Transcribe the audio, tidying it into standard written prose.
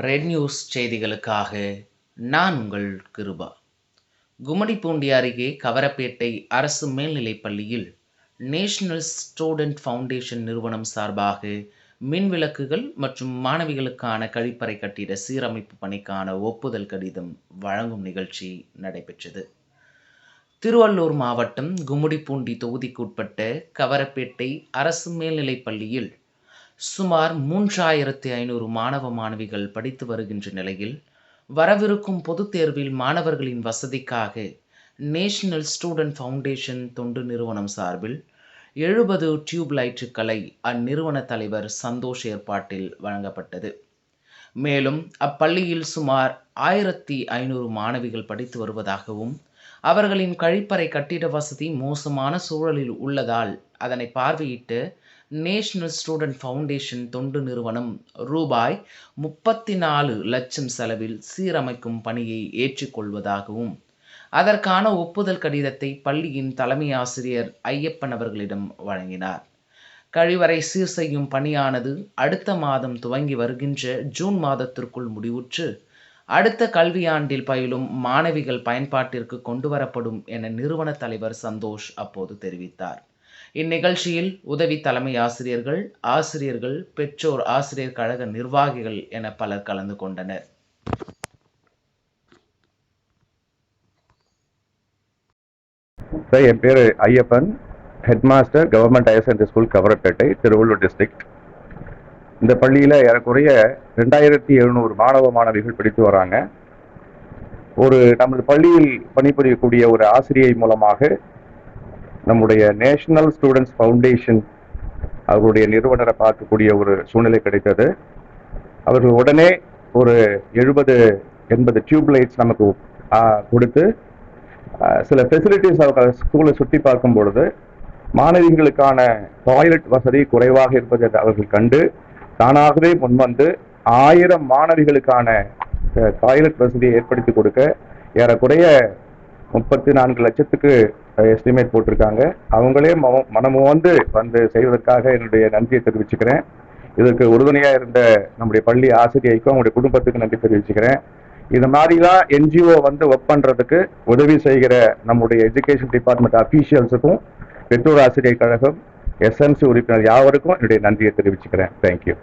Red news செய்திகளுக்காக நான் உங்கள் கிருபா. கும்மிடிப்பூண்டி அருகே கவரப்பேட்டை அரசு மேல்நிலைப் பள்ளியில் நேஷனல் ஸ்டூடெண்ட் ஃபவுண்டேஷன் நிறுவனம் சார்பாக மின் விளக்குகள் மற்றும் மாணவிகளுக்கான கழிப்பறை கட்டிட சீரமைப்பு பணிக்கான ஒப்புதல் கடிதம் வழங்கும் நிகழ்ச்சி நடைபெற்றது. திருவள்ளூர் மாவட்டம் கும்மிடிப்பூண்டி தொகுதிக்குட்பட்ட கவரப்பேட்டை அரசு மேல்நிலைப் பள்ளியில் சுமார் 3500 மாணவ மாணவிகள் படித்து வருகின்ற நிலையில் வரவிருக்கும் பொதுத் தேர்வில் மாணவர்களின் வசதிக்காக நேஷனல் ஸ்டூடெண்ட் ஃபவுண்டேஷன் தொண்டு நிறுவனம் சார்பில் 70 டியூப் லைட்டுகளை அந்நிறுவன தலைவர் சந்தோஷ் ஏற்பாட்டில் வழங்கப்பட்டது. மேலும் அப்பள்ளியில் சுமார் 1500 மாணவிகள் படித்து வருவதாகவும் அவர்களின் கழிப்பறை கட்டிட வசதி மோசமான சூழலில் உள்ளதால் அதனை பார்வையிட்டு நேஷனல் ஸ்டூடெண்ட் ஃபவுண்டேஷன் தொண்டு நிறுவனம் ரூபாய் 34 லட்சம் செலவில் சீரமைக்கும் பணியை ஏற்றுக்கொள்வதாகவும் அதற்கான ஒப்புதல் கடிதத்தை பள்ளியின் தலைமை ஆசிரியர் ஐயப்பன் அவர்களிடம் வழங்கினார். கழிவறை சீர் செய்யும் பணியானது அடுத்த மாதம் துவங்கி வருகின்ற ஜூன் மாதத்திற்குள் முடிவுற்று அடுத்த கல்வியாண்டில் பயிலும் மாணவிகள் பயன்பாட்டிற்கு கொண்டுவரப்படும் என நிறுவன தலைவர் சந்தோஷ் அப்போது தெரிவித்தார். இந்நிகழ்ச்சியில் உதவி தலைமை ஆசிரியர்கள், ஆசிரியர்கள், பெற்றோர் ஆசிரியர் கழக நிர்வாகிகள் என பலர் கலந்து கொண்டனர். என் பேர் Ayyappan, headmaster government higher secondary school Kavarapettai, Tiruvallur district. இந்த பள்ளியில் ஏறக்குறைய 2700 மாணவ மாணவிகள் படித்து வராங்க. நமது பள்ளியில் பணிபுரியக்கூடிய ஒரு ஆசிரியை மூலமாக நம்முடைய நேஷனல் ஸ்டூடெண்ட்ஸ் ஃபவுண்டேஷன் அவருடைய நிறுவனரை பார்க்கக்கூடிய ஒரு சூழ்நிலை கிடைத்தது. அவர்கள் உடனே ஒரு 70-80 டியூப் லைட்ஸ் நமக்கு கொடுத்து சில ஃபெசிலிட்டிஸ் அவங்க ஸ்கூலை சுற்றி பார்க்கும் பொழுது மாணவிகளுக்கான டாய்லெட் வசதி குறைவாக இருப்பதை அவர்கள் கண்டு தானாகவே முன்வந்து 1000 மாணவிகளுக்கான டாய்லெட் வசதியை ஏற்படுத்தி கொடுக்க ஏறக்குறைய 34 லட்சத்துக்கு எஸ்டிமேட் போட்டிருக்காங்க. அவங்களே மனமும் வந்து செய்வதற்காக என்னுடைய நன்றியை தெரிவிச்சுக்கிறேன். இதற்கு உறுதுணையாக இருந்த நம்முடைய பள்ளி ஆசிரியைக்கும் அவங்களுடைய குடும்பத்துக்கு நன்றி தெரிவிச்சுக்கிறேன். இது மாதிரிலாம் என்ஜிஓ ஒர்க் பண்ணுறதுக்கு உதவி செய்கிற நம்முடைய எஜுகேஷன் டிபார்ட்மெண்ட் அஃபீஷியல்ஸுக்கும் பெற்றோர் ஆசிரியர் கழகம் எஸ்எம்சி உறுப்பினர் யாவருக்கும் என்னுடைய நன்றியை தெரிவிச்சுக்கிறேன். தேங்க்யூ.